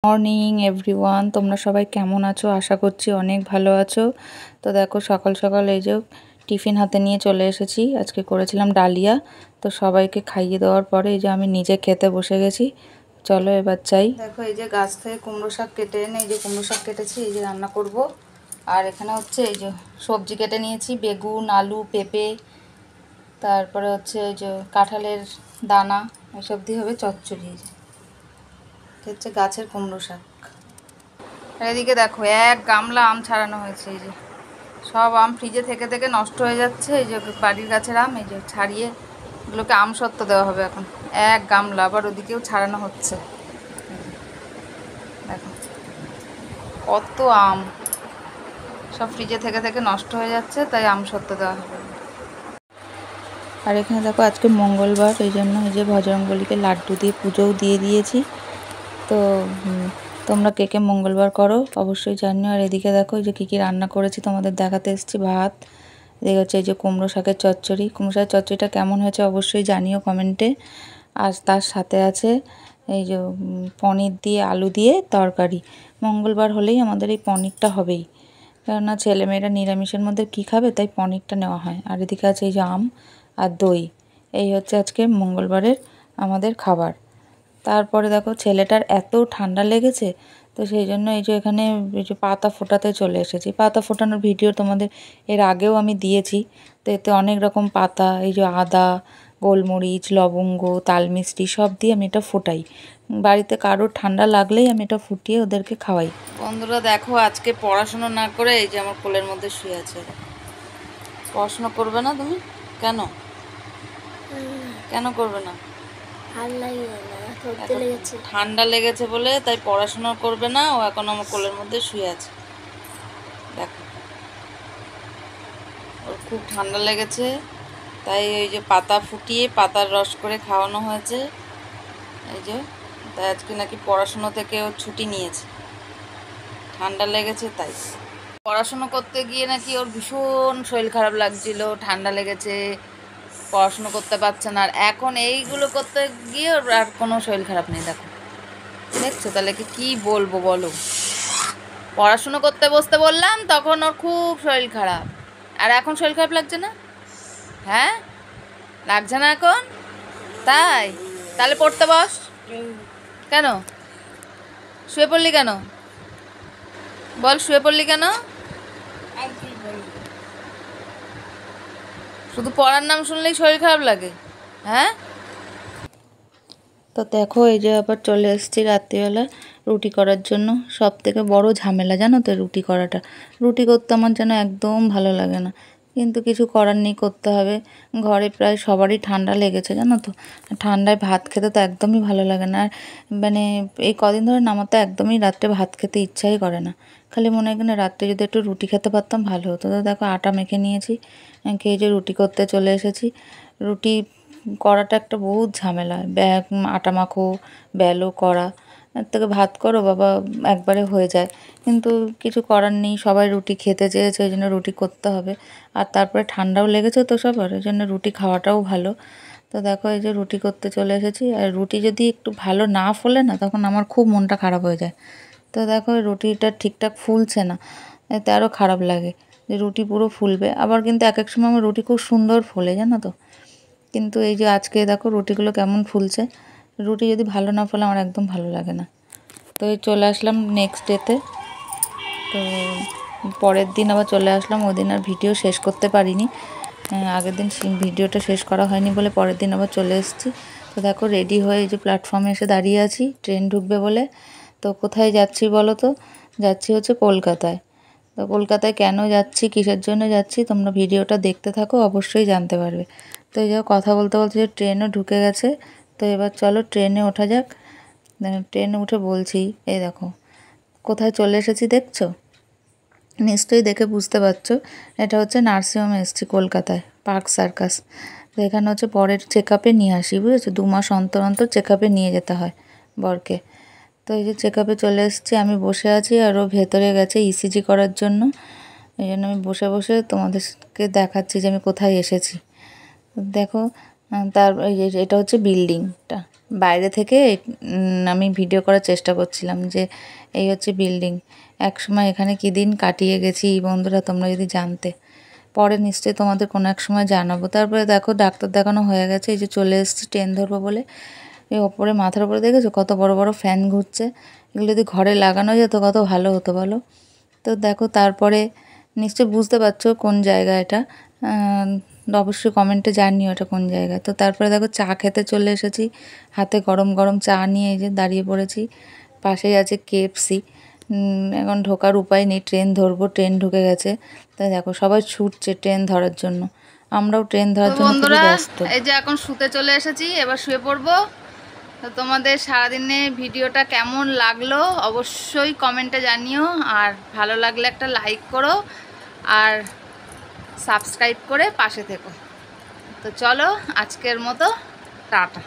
Morning everyone, তোমরা সবাই কেমন আছো? আশা করছি অনেক ভালো আছো। তো দেখো সকাল সকাল এই যে টিফিন হাতে নিয়ে চলে এসেছি। আজকে করেছিলাম ডালিয়া, তো সবাইকে খাইয়ে দেওয়ার পরে এই যে আমি নিজে খেতে বসে গেছি। চলো এবার চাই। দেখো এই যে গাছ থেকে কুমড়ো শাক কেটে এনে এই যে কুমড়ো শাক কেটেছি, এই যে রান্না করব। আর এখানে হচ্ছে এই যে সবজি কেটে নিয়েছি, বেগুন, আলু, পেঁপে, তারপরে হচ্ছে এই যে কাঁঠালের দানা, এসব দিয়ে হবে চচ্চড়ি। এই যে হচ্ছে গাছের কুমড়ো শাক। এদিকে দেখো এক গামলা আম ছাড়ানো হয়েছে। এই যে সব আম ফ্রিজে থেকে থেকে নষ্ট হয়ে যাচ্ছে। এই যে বাড়ির গাছের আম, এই যে ছাড়িয়ে এগুলোকে আম সত্ত্ব দেওয়া হবে এখন। এক গামলা, আবার ওদিকেও ছাড়ানো হচ্ছে। দেখো কত আম, সব ফ্রিজে থেকে থেকে নষ্ট হয়ে যাচ্ছে, তাই আম সত্ত্ব দেওয়া হবে। আর এখানে দেখো আজকে মঙ্গলবার, এই জন্য এই যে বজরংবলীকে লাড্ডু দিয়ে পুজোও দিয়ে দিয়েছি। তো তোমরা কে কে মঙ্গলবার করো অবশ্যই জানিও। আর এদিকে দেখো এই যে কী কী রান্না করেছি তোমাদের দেখাতে এসেছি। ভাত, এদিকে হচ্ছে এই যে কুমড়ো শাকের চচ্চড়ি। কুমড়ো শাকের চচ্চড়িটা কেমন হয়েছে অবশ্যই জানিও কমেন্টে। আর তার সাথে আছে এই যে পনির দিয়ে আলু দিয়ে তরকারি। মঙ্গলবার হলেই আমাদের এই পনিরটা হবেই, কেননা ছেলেমেয়েরা নিরামিষের মধ্যে কী খাবে, তাই পনিরটা নেওয়া হয়। আর এদিকে আছে এই যে আম আর দই। এই হচ্ছে আজকে মঙ্গলবারের আমাদের খাবার। তারপরে দেখো ছেলেটার এত ঠান্ডা লেগেছে, তো সেই জন্য এই যে এখানে এই যে পাতা ফোটাতে চলে এসেছি। পাতা ফোটানোর ভিডিও তোমাদের এর আগেও আমি দিয়েছি। তো এতে অনেক রকম পাতা, এই যে আদা, গোলমরিচ, লবঙ্গ, তালমিষ্টি সব দিয়ে আমি এটা ফোটাই। বাড়িতে কারোর ঠান্ডা লাগলেই আমি এটা ফুটিয়ে ওদেরকে খাওয়াই। বন্ধুরা দেখো আজকে পড়াশুনো না করে এই যে আমার কোলের মধ্যে শুয়ে আছে। পড়াশুনো করবে না তুমি? কেন কেন করবে না? ঠান্ডা লেগেছে বলে তাই পড়াশোনা করবে না, ও এখন আমার কোলের মধ্যে শুয়ে আছে। দেখো ওর খুব ঠান্ডা লেগেছে, তাই ওই যে পাতা ফুটিয়ে পাতার রস করে খাওয়ানো হয়েছে। এই যে তাই আজকে নাকি পড়াশুনো থেকে ও ছুটি নিয়েছে, ঠান্ডা লেগেছে তাই। পড়াশুনো করতে গিয়ে নাকি ওর ভীষণ শরীর খারাপ লাগছিল, ঠান্ডা লেগেছে, পড়াশুনো করতে পারছে না। আর এখন এইগুলো করতে গিয়ে ওর আর কোনো শরীর খারাপ নেই। দেখো দেখছো, তাহলে কি বলবো বলো? পড়াশুনো করতে বসতে বললাম তখন ওর খুব শরীর খারাপ, আর এখন শরীর খারাপ লাগছে না? হ্যাঁ লাগছে না এখন? তাই তাহলে পড়তে বস। কেন শুয়ে পড়লি কেন? বল শুয়ে পড়লি কেন? শুধু পড়ার নাম শুনলেই শরীর খারাপ লাগে? হ্যাঁ। তো দেখো এই যে আবার চলে এসেছি রাত্রিবেলা রুটি করার জন্য। সব থেকে বড় ঝামেলা জানো তো রুটি করাটা। রুটি করতে আমার যেন একদম ভালো লাগে না, কিন্তু কিছু করার নেই, করতে হবে। ঘরে প্রায় সবারই ঠান্ডা লেগেছে জানো তো। ঠান্ডায় ভাত খেতে তো একদমই ভালো লাগে না। আর মানে এই কদিন ধরে না আমার তো একদমই রাত্রে ভাত খেতে ইচ্ছাই করে না। খালি মনে হয় কিনা রাত্রে যদি একটু রুটি খেতে পারতাম ভালো হতো। তো দেখো আটা মেখে নিয়েছি, খেয়ে যে রুটি করতে চলে এসেছি। রুটি করাটা একটা বহুত ঝামেলা, আটা মাখো, বেলো, করা। এর থেকে ভাত করো বাবা, একবারে হয়ে যায়। কিন্তু কিছু করার নেই, সবাই রুটি খেতে চেয়েছে, ওই জন্য রুটি করতে হবে। আর তারপরে ঠান্ডাও লেগেছে তো সবার, ওই জন্য রুটি খাওয়াটাও ভালো। তো দেখো এই যে রুটি করতে চলে এসেছি। আর রুটি যদি একটু ভালো না ফোলে না, তখন আমার খুব মনটা খারাপ হয়ে যায়। তো দেখো রুটিটা ঠিকঠাক ফুলছে না, এতে আরও খারাপ লাগে যে রুটি পুরো ফুলবে। আবার কিন্তু এক এক সময় আমার রুটি খুব সুন্দর ফোলে জানো তো। কিন্তু এই যে আজকে দেখো রুটিগুলো কেমন ফুলছে। রুটি যদি ভালো না ফলে আমার একদম ভালো লাগে না। তো এই চলে আসলাম নেক্সট ডেতে। তো পরের দিন আবার চলে আসলাম, ওই দিন আর ভিডিও শেষ করতে পারিনি। আগের দিন ভিডিওটা শেষ করা হয়নি বলে পরের দিন আবার চলে এসেছি। তো দেখো রেডি হয়ে এই যে প্ল্যাটফর্মে এসে দাঁড়িয়ে আছি ট্রেন ঢুকবে বলে। তো কোথায় যাচ্ছি বলো তো? যাচ্ছি হচ্ছে কলকাতায়। তো কলকাতায় কেন যাচ্ছি, কিসের জন্য যাচ্ছি, তোমরা ভিডিওটা দেখতে থাকো, অবশ্যই জানতে পারবে। তো এই যে কথা বলতে বলতে যে ট্রেনও ঢুকে গেছে। তো এবার চলো ট্রেনে ওঠা যাক। ট্রেনে উঠে বলছি, এই দেখো কোথায় চলে এসেছি দেখছো? নিশ্চয়ই দেখে বুঝতে পারছো, এটা হচ্ছে নার্সিংহোমে এসেছি কলকাতায়, পার্ক সার্কাস। তো এখানে হচ্ছে বরের চেক আপে নিয়ে আসি, বুঝেছো? 2 মাস অন্তর অন্তর চেক আপে নিয়ে যেতে হয় বরকে। তো এই যে চেক আপে চলে এসেছি, আমি বসে আছি আর ও ভেতরে গেছে ইসিজি করার জন্য। এই জন্য আমি বসে বসে তোমাদেরকে দেখাচ্ছি যে আমি কোথায় এসেছি। দেখো তার এই যে এটা হচ্ছে বিল্ডিংটা, বাইরে থেকে আমি ভিডিও করার চেষ্টা করছিলাম যে এই হচ্ছে বিল্ডিং। একসময় এখানে কী দিন কাটিয়ে গেছি বন্ধুরা, তোমরা যদি জানতে। পরে নিশ্চয়ই তোমাদের কোনো এক সময় জানাবো। তারপরে দেখো ডাক্তার দেখানো হয়ে গেছে, এই যে চলে এসেছি ট্রেন ধরবো বলে। এই ওপরে মাথার উপরে দেখেছো কত বড় বড় ফ্যান ঘুরছে, এগুলো যদি ঘরে লাগানো যেত কত ভালো হতো বলো। তো দেখো তারপরে নিশ্চয়ই বুঝতে পারছো কোন জায়গা এটা, অবশ্যই কমেন্টে জানিও এটা কোন জায়গা। তো তারপরে দেখো চা খেতে চলে এসেছি, হাতে গরম গরম চা নিয়ে এই যে দাঁড়িয়ে পড়েছি। পাশেই আছে কেএফসি। এখন ঢোকার উপায় নেই, ট্রেন ধরবো, ট্রেন ঢুকে গেছে। তাই দেখো সবাই ছুটছে ট্রেন ধরার জন্য, আমরাও ট্রেন ধরার জন্য খুবই ব্যস্ত। এই যে এখন শুতে চলে এসেছি, এবার শুয়ে পড়বো। তো তোমাদের সারাদিনে ভিডিওটা কেমন লাগলো অবশ্যই কমেন্টে জানিও, আর ভালো লাগলে একটা লাইক করো আর সাবস্ক্রাইব করে পাশে থেকো। তো চলো আজকের মতো টাটা।